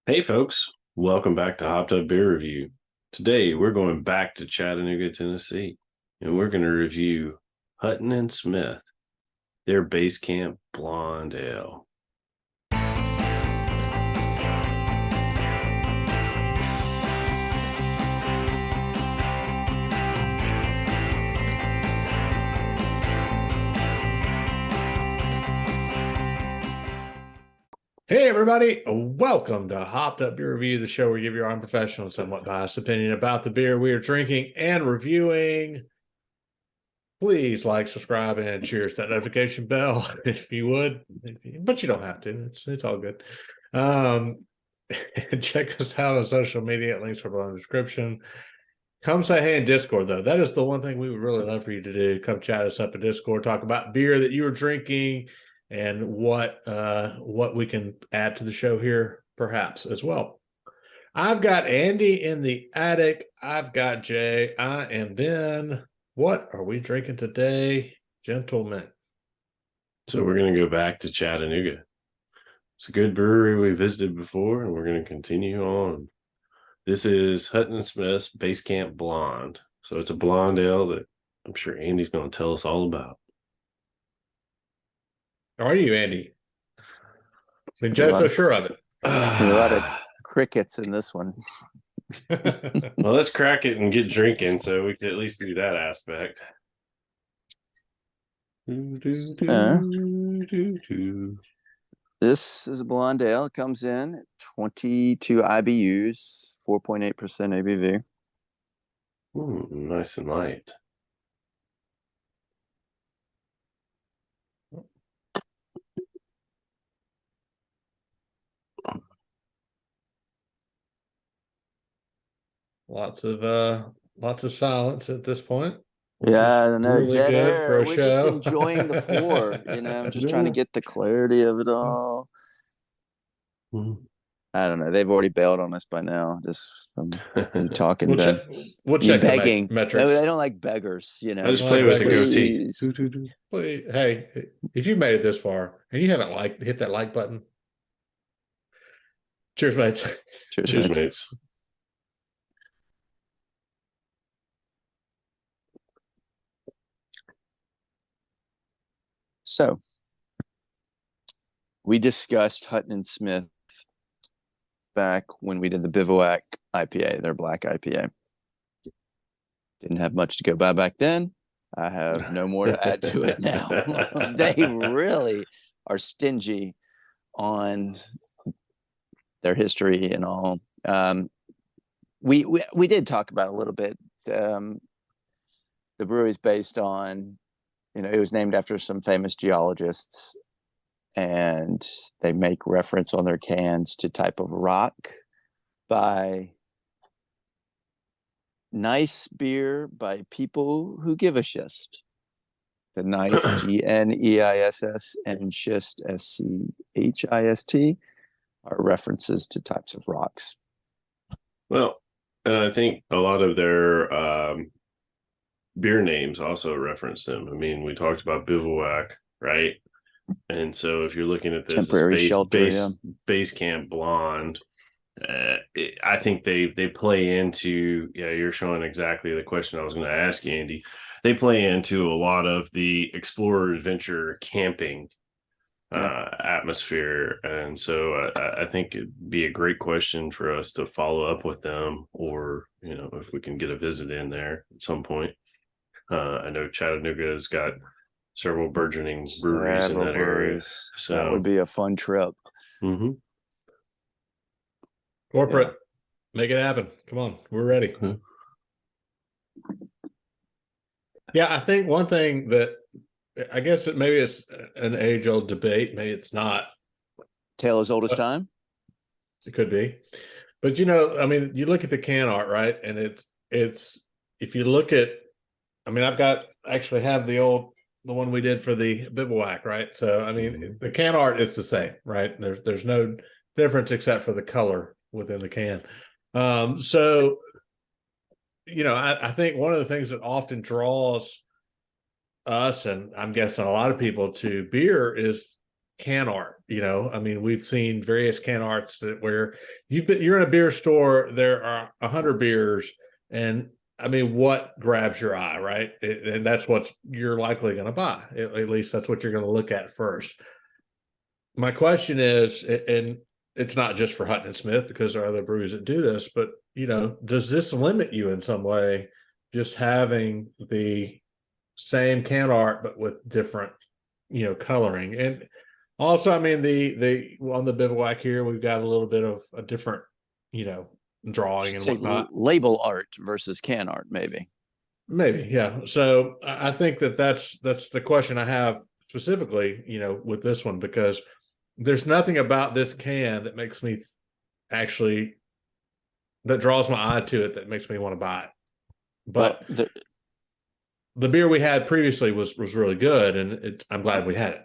Hey folks, welcome back to Hopped Up Beer Review. Today we're going back to Chattanooga, Tennessee, and we're going to review Hutton and Smith, their Basecamp Blonde Ale. Hey everybody, welcome to Hopped Up Beer Review, the show where we give you our unprofessional and somewhat biased opinion about the beer we are drinking and reviewing. Please like, subscribe, and cheers that notification bell if you would, but you don't have to. It's all good. And check us out on social media. Links are below in the description. Come say hey in Discord, though. That is the one thing we would really love for you to do. Come chat us up in Discord, talk about beer that you are drinking and what we can add to the show here, perhaps, as well. I've got Andy in the attic. I've got Jay. I am Ben. What are we drinking today, gentlemen? So we're going to go back to Chattanooga. It's a good brewery we visited before, and we're going to continue on. This is Hutton and Smith's Basecamp Blonde. So it's a blonde ale that I'm sure Andy's going to tell us all about. How are you, Andy? I mean, Joe's so sure of it. There's gonna be a lot of crickets in this one. Well, let's crack it and get drinking so we can at least do that aspect. This is a blonde ale. It comes in at 22 IBUs, 4.8% ABV. Nice and light. Lots of silence at this point. Yeah, I know. Really Dead good air. for a We're show. just enjoying the pour. I'm just trying to get the clarity of it all. I don't know. They've already bailed on us by now. Just from talking about begging. Metrics. No, they don't like beggars. I just play with the goatee. Hey, if you made it this far and you haven't hit that like button, cheers, mates. Cheers, mates. So we discussed Hutton and Smith back when we did the Bivouac IPA, their black IPA. Didn't have much to go by back then. I have no more to add to it now. They really are stingy on their history and all. We did talk about a little bit. The brewery is based on, it was named after some famous geologists, and they make reference on their cans to type of rock by nice beer by people who give a shit. The nice GNEISS and schist SCHIST are references to types of rocks. Well, and I think a lot of their beer names also reference them. I mean, we talked about Bivouac, right? And so if you're looking at this temporary shelter, Basecamp Blonde, I think they play into, you're showing exactly the question I was going to ask you, Andy. They play into a lot of the explorer adventure camping atmosphere. And so I think it'd be a great question for us to follow up with them, or, if we can get a visit in there at some point. I know Chattanooga has got several burgeoning breweries in that area. So that would be a fun trip. Corporate, make it happen. Come on, we're ready. Yeah, I think one thing that I guess maybe it's an age-old debate. Maybe it's not. Tale as old as time? It could be. But, I mean, you look at the can art, right? And it's if you look at, I mean, actually have the one we did for the Bivouac, right? So, I mean, the can art is the same, right? There's no difference except for the color within the can. So, I think one of the things that often draws us, and I'm guessing a lot of people, to beer is can art. I mean, we've seen various can arts where you're in a beer store, there are 100 beers, and I mean, what grabs your eye, right? And that's what you're likely going to buy. At least that's what you're going to look at first. My question is, and it's not just for Hutton and Smith because there are other breweries that do this, but does this limit you in some way, just having the same can art but with different, coloring? And also, I mean, the on the bivouac here, we've got a little bit of a different, drawing and Say whatnot. label art versus can art, maybe. Maybe, yeah. So I think that's the question I have specifically, with this one, because there's nothing about this can that makes me actually that draws my eye to it that makes me want to buy it. But the beer we had previously was really good, and I'm glad we had it.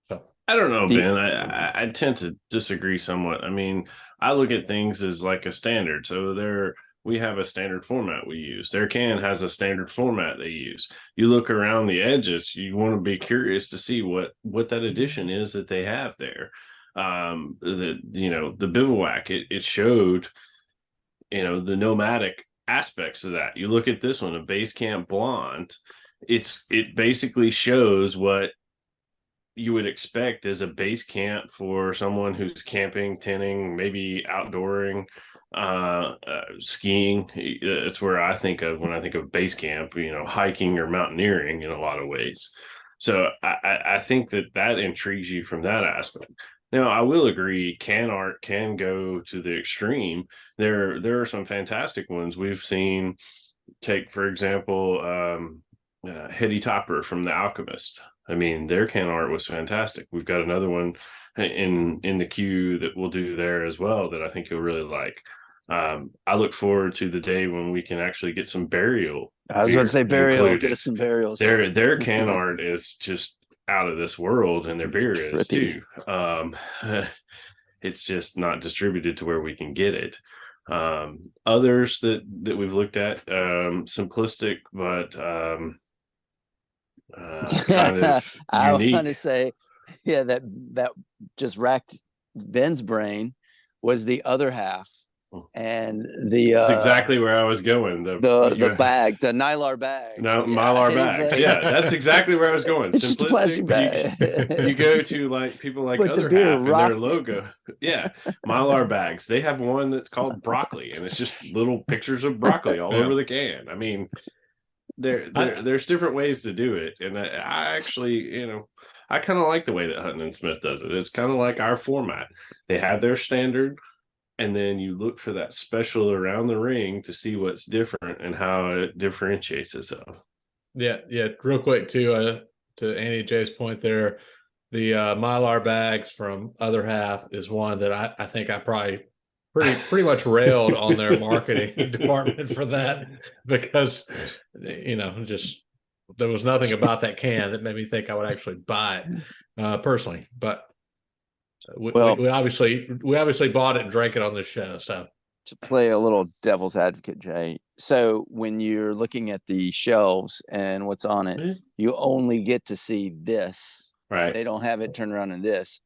So I don't know, Ben. I tend to disagree somewhat. I mean, I look at things as like a standard. So we have a standard format we use. Their can has a standard format they use. You look around the edges, you want to be curious to see what that addition is that they have there. The bivouac, it showed, the nomadic aspects of that. You look at this one, a Basecamp blonde. It basically shows what you would expect as a base camp for someone who's camping, tenting, maybe outdooring, skiing. It's where I think of when I think of base camp, hiking or mountaineering in a lot of ways. So I think that intrigues you from that aspect. Now, I will agree, can art can go to the extreme. There are some fantastic ones we've seen. Take, for example, Hetty Topper from The Alchemist. I mean, their can art was fantastic. We've got another one in the queue that we'll do there as well that I think you'll really like. I look forward to the day when we can actually get some burial. I was going to say burial. Included. Get us some burials. Their can art is just out of this world, and their beer is too. It's just not distributed to where we can get it. Others that we've looked at, simplistic, but kind of I unique. want to say, yeah, that just racked Ben's brain was the other half, and that's exactly where I was going. The bags, the Nylar bags, Mylar bags. Like, yeah, that's exactly where I was going. It's just a plastic bag. You go to like people like But other the beer half and their rocked logo. Yeah, Mylar bags. They have one that's called broccoli, and it's just little pictures of broccoli all over the can. I mean, there's different ways to do it, and I actually, I kind of like the way that Hutton and Smith does it. It's kind of like our format. They have their standard, and then you look for that special around the ring to see what's different and how it differentiates itself. Yeah. Real quick too, to Annie J's point there, the Mylar bags from Other Half is one that I think I probably pretty much railed on their marketing department for that, because just there was nothing about that can that made me think I would actually buy it personally. But we obviously bought it and drank it on this show. So to play a little devil's advocate, Jay. So when you're looking at the shelves and what's on it, you only get to see this. Right. They don't have it turned around in this.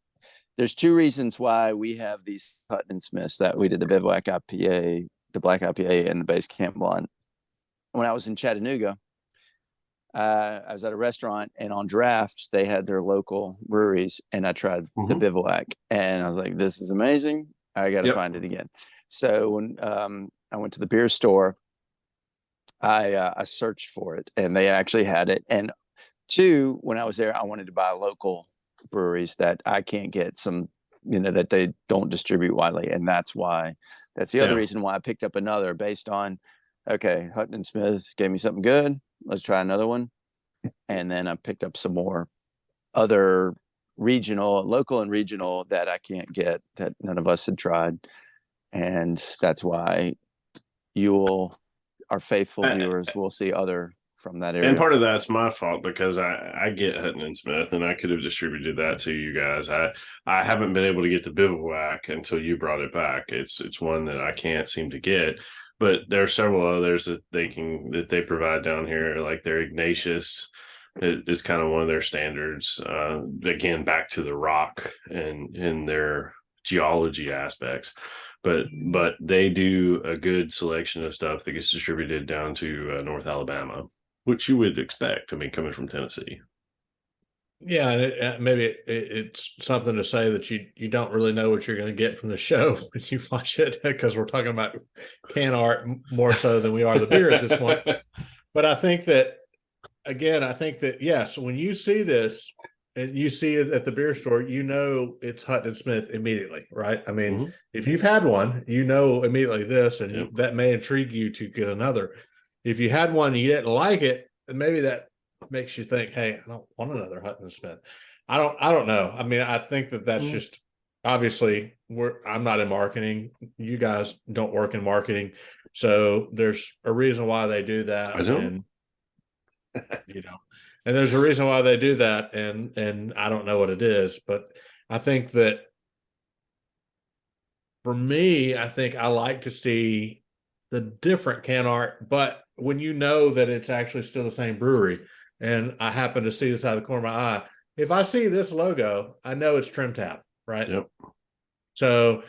There's two reasons why we have these Hutton and Smiths that we did the Bivouac IPA, the Black IPA, and the Basecamp Blonde. When I was in Chattanooga, I was at a restaurant, and on drafts, they had their local breweries, and I tried the Bivouac, and I was like, this is amazing. I got to find it again. So when I went to the beer store, I searched for it, and they actually had it. And two, when I was there, I wanted to buy local breweries that I can't get some, that they don't distribute widely. And that's the other reason why I picked up another based on, okay, Hutton and Smith gave me something good. Let's try another one. And then I picked up some more other local and regional that I can't get, that none of us had tried. And that's why our faithful viewers will see other from that area. And part of that's my fault, because I get Hutton and Smith, and I could have distributed that to you guys. I haven't been able to get the Bivouac until you brought it back. It's one that I can't seem to get, but there are several others that they provide down here, like their Ignatius, It's kind of one of their standards. Again, back to the rock and in their geology aspects, but they do a good selection of stuff that gets distributed down to North Alabama, which you would expect. I mean, coming from Tennessee. Yeah, and maybe it's something to say that you don't really know what you're going to get from the show when you watch it, because we're talking about can art more so than we are the beer at this point. But I think that, again, yes, when you see this and you see it at the beer store, you know it's Hutton Smith immediately, right? I mean, if you've had one, you know immediately this, and that may intrigue you to get another. If you had one and you didn't like it, then maybe that makes you think, hey, I don't want another Hutton Smith. I don't know. I mean, I think that's just, obviously, I'm not in marketing. You guys don't work in marketing, so there's a reason why they do that. I don't. And and there's a reason why they do that, and I don't know what it is, but I think that for me, I think I like to see the different can art, but when you know that it's actually still the same brewery. And I happen to see this out of the corner of my eye. If I see this logo, I know it's Trim Tap, right? Yep. So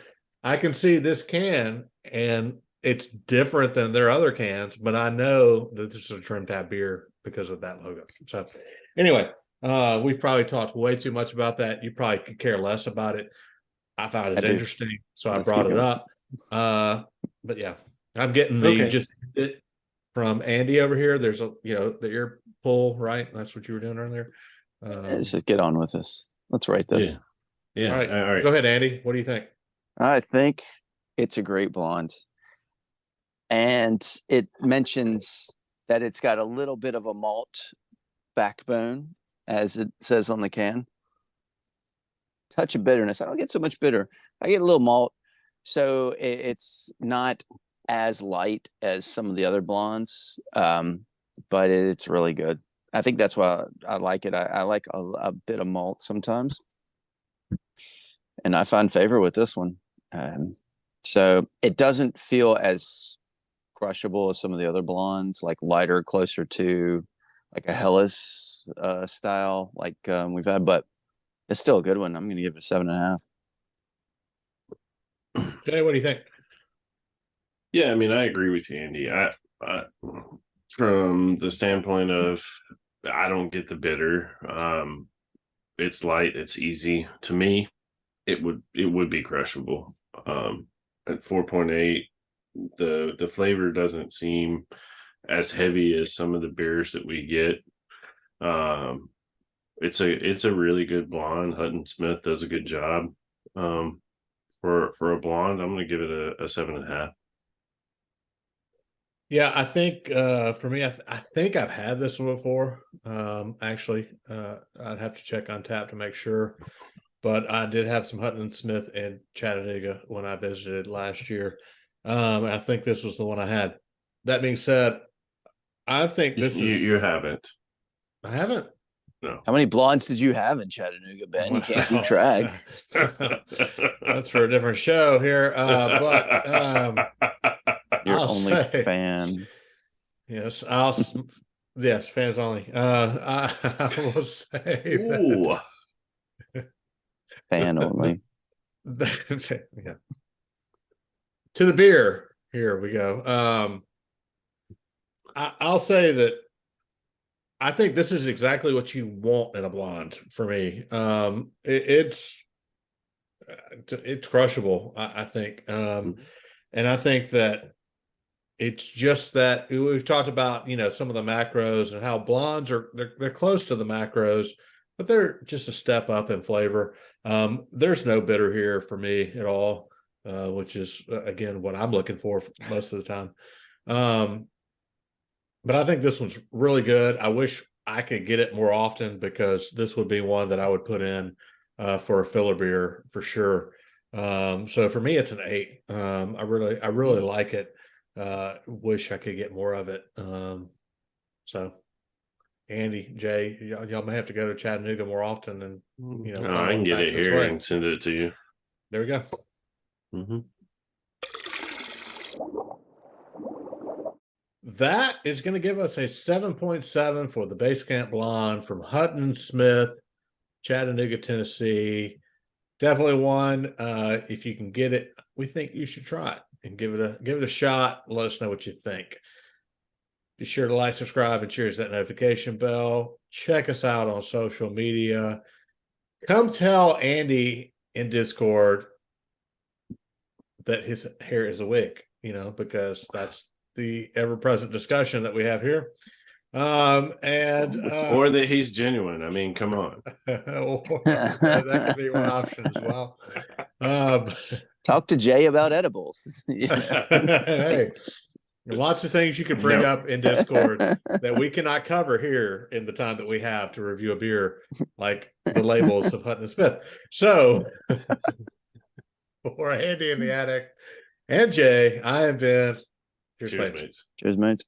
I can see this can, and it's different than their other cans, but I know that this is a Trim Tap beer because of that logo. So anyway, we've probably talked way too much about that. You probably could care less about it. I found it interesting, so I brought it up. But yeah, I'm getting the from Andy over here. There's the ear pull, right? That's what you were doing earlier. Let's just get on with this. Let's write this. Yeah. All right. Go ahead, Andy. What do you think? I think it's a great blonde. And it mentions that it's got a little bit of a malt backbone, as it says on the can. Touch of bitterness. I don't get so much bitter. I get a little malt. So it's not as light as some of the other blondes, but it's really good. I think that's why I like it. I like a bit of malt sometimes, and I find favor with this one. So it doesn't feel as crushable as some of the other blondes, like lighter, closer to like a Helles style, like we've had, but it's still a good one. I'm going to give it a 7.5. Jay, what do you think? Yeah, I mean, I agree with you, Andy. I from the standpoint of, I don't get the bitter. It's light, it's easy. To me, it would be crushable. At 4.8, the flavor doesn't seem as heavy as some of the beers that we get. It's a really good blonde. Hutton Smith does a good job. For a blonde, I'm going to give it a 7.5. Yeah, I think for me, I think I've had this one before. Actually, I'd have to check on tap to make sure, but I did have some Hutton Smith in Chattanooga when I visited last year. And I think this was the one I had. That being said, I think this is. You haven't. I haven't. No. How many blondes did you have in Chattanooga, Ben? You can't keep track. That's for a different show here. But You're I'll only say, fan. Yes, yes, fans only. I will say Ooh. Fan only. Yeah. To the beer. Here we go. I'll say that I think this is exactly what you want in a blonde for me. It's crushable, I think. And I think that it's just that we've talked about, some of the macros and how blondes they're close to the macros, but they're just a step up in flavor. There's no bitter here for me at all, which is again what I'm looking for most of the time. But I think this one's really good. I wish I could get it more often, because this would be one that I would put in for a filler beer for sure. So for me, it's an 8. I really like it. Wish I could get more of it. So Andy, Jay, y'all may have to go to Chattanooga more often, and I can get it here and send it to you. There we go. that is going to give us a 7.7 for the Basecamp Blonde from Hutton Smith, Chattanooga, Tennessee. Definitely one. If you can get it, we think you should try it and give it a shot. Let us know what you think. Be sure to like, subscribe, and cheers that notification bell. Check us out on social media. Come tell Andy in Discord that his hair is a wig, because that's the ever-present discussion that we have here. Or that he's genuine. I mean, come on. That could be one option as well. Talk to Jay about edibles. Hey, lots of things you could bring up in Discord that we cannot cover here in the time that we have to review a beer, like the labels of Hutton and Smith. So, for Andy in the attic and Jay, I am Ben. Cheers, mates. Cheers, mates.